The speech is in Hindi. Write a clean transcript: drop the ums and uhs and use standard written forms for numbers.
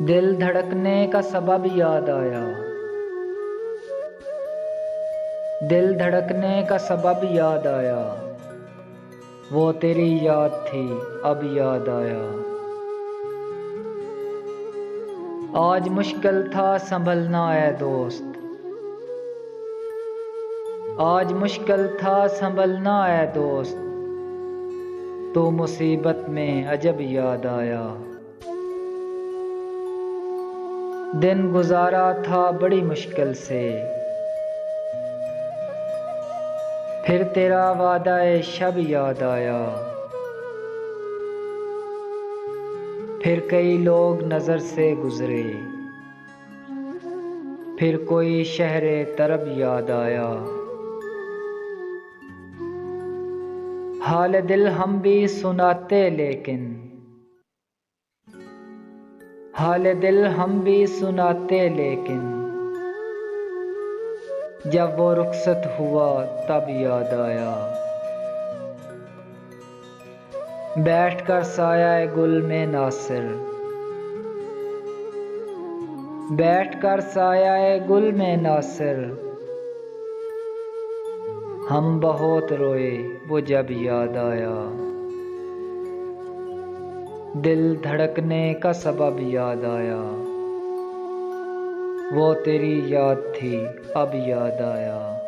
दिल धड़कने का सबब याद आया। दिल धड़कने का सबब याद आया। वो तेरी याद थी अब याद आया। आज मुश्किल था संभलना है दोस्त। आज मुश्किल था संभलना है दोस्त। तो मुसीबत में अजब याद आया। दिन गुजारा था बड़ी मुश्किल से। फिर तेरा वादा शब याद आया। फिर कई लोग नज़र से गुजरे। फिर कोई शहरे तरब याद आया। हाल दिल हम भी सुनाते लेकिन हाल दिल हम भी सुनाते लेकिन जब वो रुखसत हुआ तब याद आया। बैठ कर साया गुल में नासिर। बैठ कर साया गुल में नासिर। हम बहुत रोए वो जब याद आया। दिल धड़कने का सबब याद आया। वो तेरी याद थी अब याद आया।